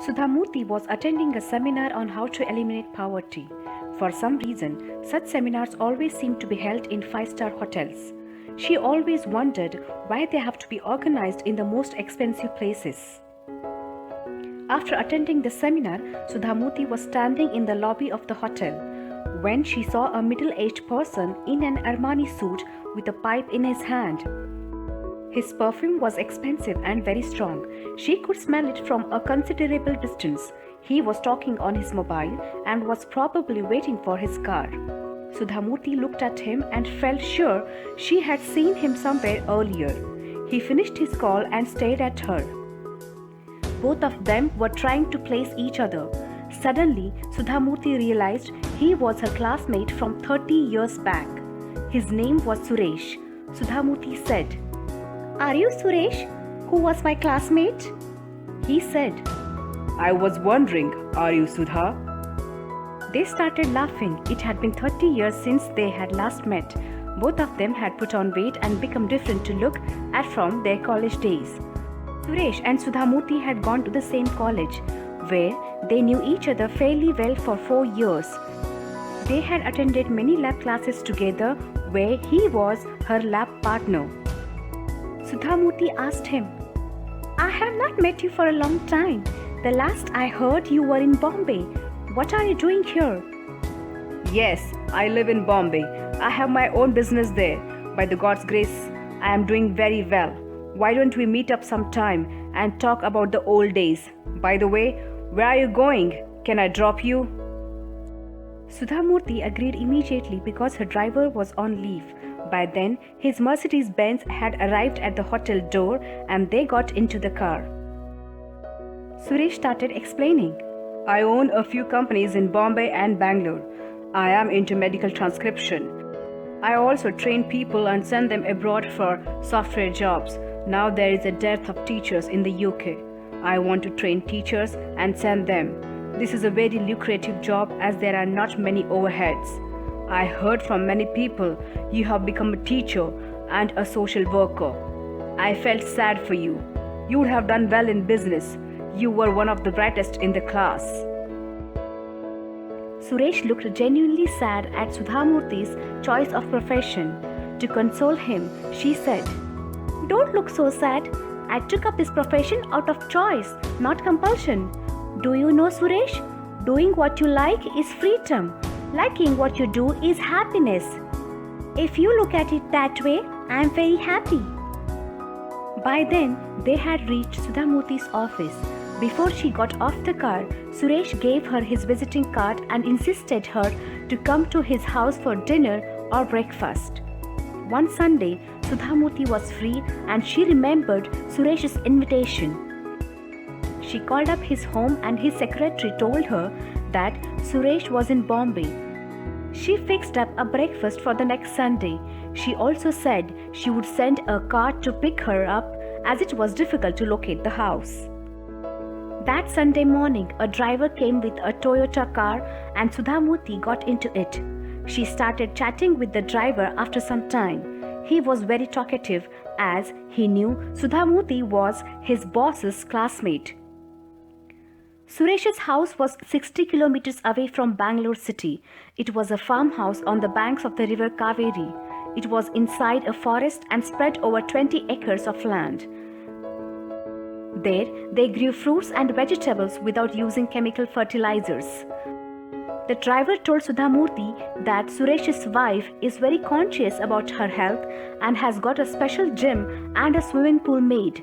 Sudhamurthy was attending a seminar on how to eliminate poverty. For some reason, such seminars always seem to be held in five-star hotels. She always wondered why they have to be organized in the most expensive places. After attending the seminar, Sudhamurthy was standing in the lobby of the hotel when she saw a middle-aged person in an Armani suit with a pipe in his hand. His perfume was expensive and very strong. She could smell it from a considerable distance. He was talking on his mobile and was probably waiting for his car. Sudhamurthy looked at him and felt sure she had seen him somewhere earlier. He finished his call and stared at her. Both of them were trying to place each other. Suddenly, Sudhamurthy realized he was her classmate from 30 years back. His name was Suresh. Sudhamurthy said, "Are you Suresh, who was my classmate?" He said, I was wondering, are you Sudha? They started laughing. It had been 30 years since they had last met. Both of them had put on weight and become different to look at from their college days. Suresh and Sudhamurthy had gone to the same college, where they knew each other fairly well for 4 years. They had attended many lab classes together, where he was her lab partner. Sudhamurthy asked him, "I have not met you for a long time. The last I heard you were in Bombay. What are you doing here?" Yes, I live in Bombay. I have my own business there. By the God's grace, I am doing very well. Why don't we meet up sometime and talk about the old days? By the way, where are you going? Can I drop you? Sudhamurthy agreed immediately because her driver was on leave. By then, his Mercedes-Benz had arrived at the hotel door and they got into the car. Suresh started explaining. I own a few companies in Bombay and Bangalore. I am into medical transcription. I also train people and send them abroad for software jobs. Now there is a dearth of teachers in the UK. I want to train teachers and send them. This is a very lucrative job as there are not many overheads. I heard from many people you have become a teacher and a social worker. I felt sad for you. You would have done well in business. You were one of the brightest in the class. Suresh looked genuinely sad at Sudhamurthy's choice of profession. To console him, she said, "Don't look so sad. I took up this profession out of choice, not compulsion. Do you know, Suresh? Doing what you like is freedom. Liking what you do is happiness. If you look at it that way, I am very happy." By then, they had reached Sudhamurthy's office. Before she got off the car, Suresh gave her his visiting card and insisted her to come to his house for dinner or breakfast. One Sunday, Sudhamurthy was free and she remembered Suresh's invitation. She called up his home and his secretary told her that Suresh was in Bombay. She fixed up a breakfast for the next Sunday. She also said she would send a car to pick her up as it was difficult to locate the house. That Sunday morning, a driver came with a Toyota car and Sudhamurthy got into it. She started chatting with the driver after some time. He was very talkative as he knew Sudhamurthy was his boss's classmate. Suresh's house was 60 kilometers away from Bangalore city. It was a farmhouse on the banks of the river Kaveri. It was inside a forest and spread over 20 acres of land. There, they grew fruits and vegetables without using chemical fertilizers. The driver told Sudhamurthy that Suresh's wife is very conscious about her health and has got a special gym and a swimming pool made.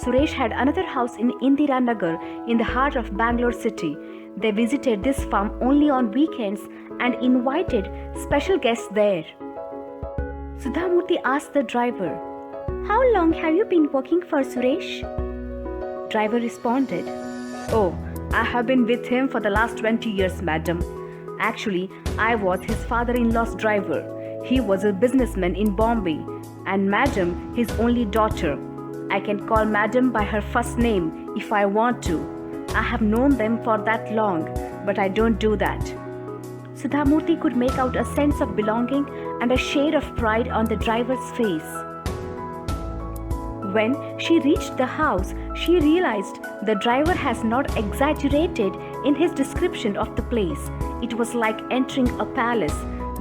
Suresh had another house in Indira Nagar in the heart of Bangalore city. They visited this farm only on weekends and invited special guests there. Sudhamurthy asked the driver, "How long have you been working for Suresh?" Driver responded, Oh, I have been with him for the last 20 years, madam. Actually, I was his father-in-law's driver. He was a businessman in Bombay, and madam his only daughter. I can call madam by her first name if I want to. I have known them for that long, but I don't do that. Sudhamurthy could make out a sense of belonging and a shade of pride on the driver's face. When she reached the house, she realized the driver has not exaggerated in his description of the place. It was like entering a palace.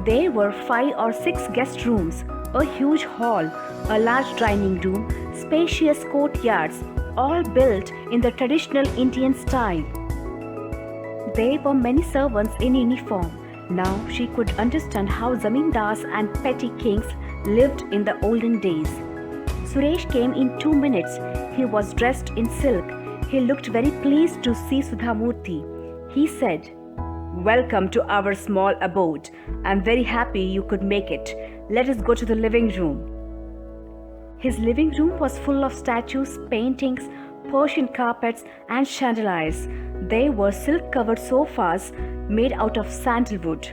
There were 5 or 6 guest rooms, a huge hall, a large dining room, spacious courtyards, all built in the traditional Indian style. There were many servants in uniform. Now she could understand how zamindars and petty kings lived in the olden days. Suresh came in 2 minutes. He was dressed in silk. He looked very pleased to see Sudhamurthy. He said, "Welcome to our small abode. I'm very happy you could make it. Let us go to the living room." His living room was full of statues, paintings, Persian carpets, and chandeliers. There were silk-covered sofas made out of sandalwood.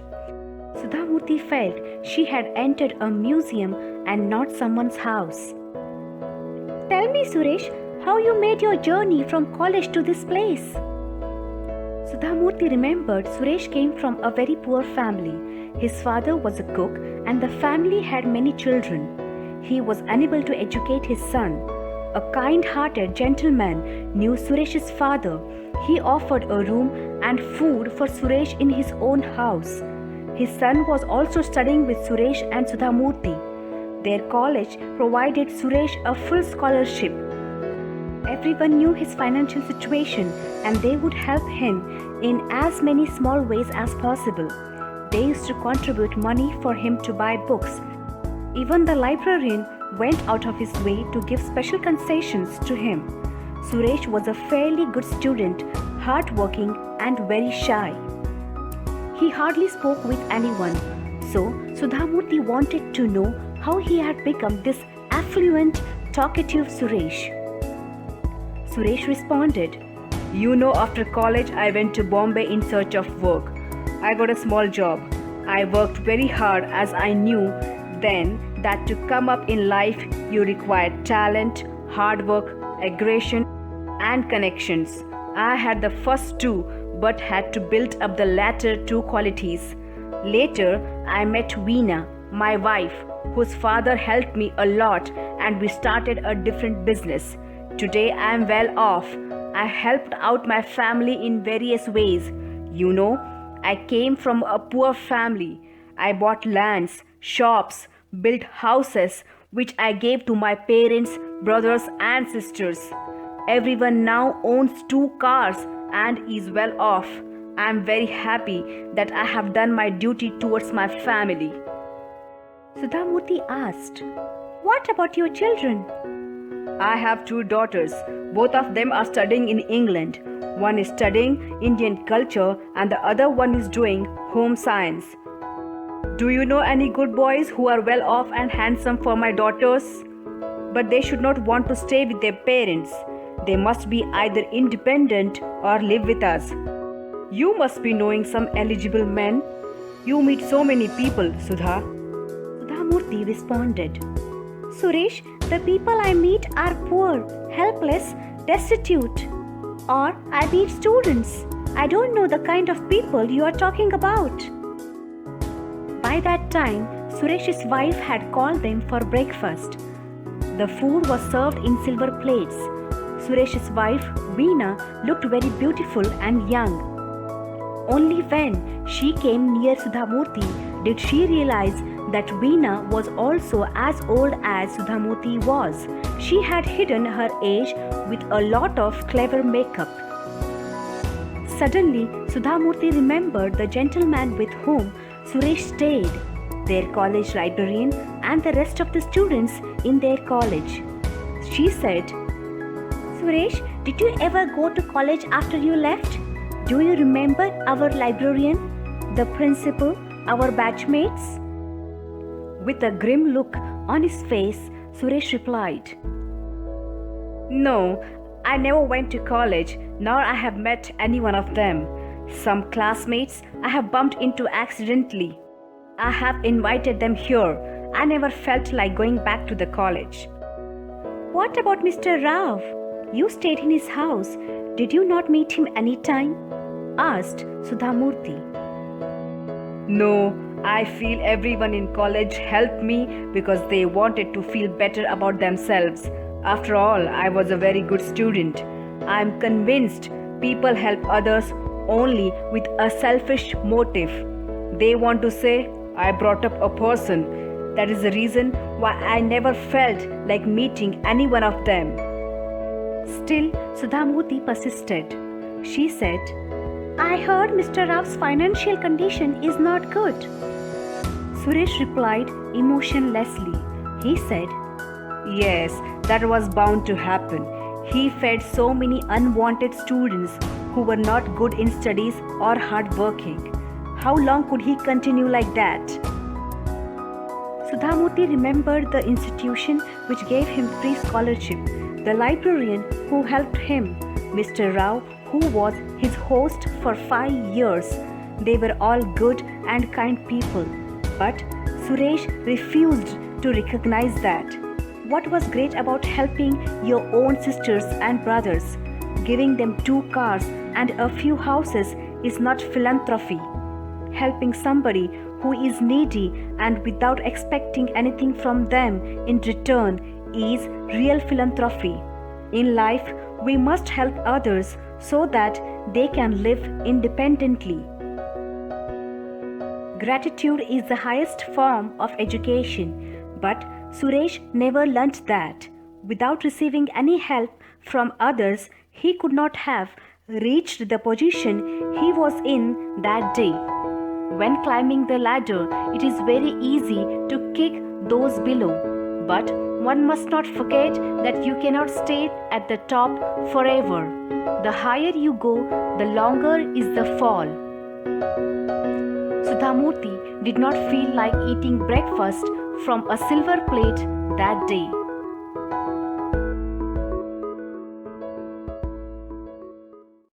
Sudhamurthy felt she had entered a museum and not someone's house. "Tell me, Suresh, how you made your journey from college to this place?" Sudhamurthy remembered Suresh came from a very poor family. His father was a cook and the family had many children. He was unable to educate his son. A kind-hearted gentleman knew Suresh's father. He offered a room and food for Suresh in his own house. His son was also studying with Suresh and Sudhamurthy. Their college provided Suresh a full scholarship. Everyone knew his financial situation and they would help him in as many small ways as possible. They used to contribute money for him to buy books. Even the librarian went out of his way to give special concessions to him. Suresh was a fairly good student, hardworking and very shy. He hardly spoke with anyone, so Sudhamurthy wanted to know how he had become this affluent, talkative Suresh. Suresh responded, "You know, after college I went to Bombay in search of work. I got a small job. I worked very hard as I knew then that to come up in life you require talent, hard work, aggression and connections. I had the first two but had to build up the latter two qualities. Later I met Veena, my wife, whose father helped me a lot and we started a different business. Today I am well off. I helped out my family in various ways. You know, I came from a poor family. I bought lands, shops, built houses which I gave to my parents, brothers and sisters. Everyone now owns 2 cars and is well off. I am very happy that I have done my duty towards my family." Sudhamurthy asked, "What about your children?" "I have 2 daughters. Both of them are studying in England. One is studying Indian culture and the other one is doing home science. Do you know any good boys who are well off and handsome for my daughters? But they should not want to stay with their parents. They must be either independent or live with us. You must be knowing some eligible men. You meet so many people, Sudha." Sudhamurthy responded, "Suresh, the people I meet are poor, helpless, destitute. Or I meet students. I don't know the kind of people you are talking about." By that time, Suresh's wife had called them for breakfast. The food was served in silver plates. Suresh's wife, Veena, looked very beautiful and young. Only when she came near Sudhamurthy did she realize that Veena was also as old as Sudhamurthy was. She had hidden her age with a lot of clever makeup. Suddenly, Sudhamurthy remembered the gentleman with whom Suresh stayed, their college librarian and the rest of the students in their college. She said, "Suresh, did you ever go to college after you left? Do you remember our librarian, the principal, our batchmates?" With a grim look on his face, Suresh replied, "No, I never went to college, nor I have met any one of them. Some classmates I have bumped into accidentally. I have invited them here. I never felt like going back to the college." "What about Mr. Rao? You stayed in his house. Did you not meet him any time?" asked Sudhamurthy. "No, I feel everyone in college helped me because they wanted to feel better about themselves. After all, I was a very good student. I am convinced people help others only with a selfish motive. They want to say, I brought up a person. That is the reason why I never felt like meeting any one of them. Still, Sudhamurthy persisted. She said, I heard Mr. Rao's financial condition is not good. Suresh replied emotionlessly. He said, Yes, that was bound to happen. He fed so many unwanted students who were not good in studies or hardworking. How long could he continue like that? Sudhamurthy remembered the institution which gave him free scholarship, the librarian who helped him, Mr. Rao who was his host for 5 years. They were all good and kind people. But Suresh refused to recognize that. What was great about helping your own sisters and brothers? Giving them 2 cars and a few houses is not philanthropy. Helping somebody who is needy and without expecting anything from them in return is real philanthropy. In life, we must help others so that they can live independently. Gratitude is the highest form of education, but Suresh never learnt that. Without receiving any help from others, he could not have reached the position he was in that day. When climbing the ladder, it is very easy to kick those below. But one must not forget that you cannot stay at the top forever. The higher you go, the longer is the fall. Sudhamurthy did not feel like eating breakfast from a silver plate that day.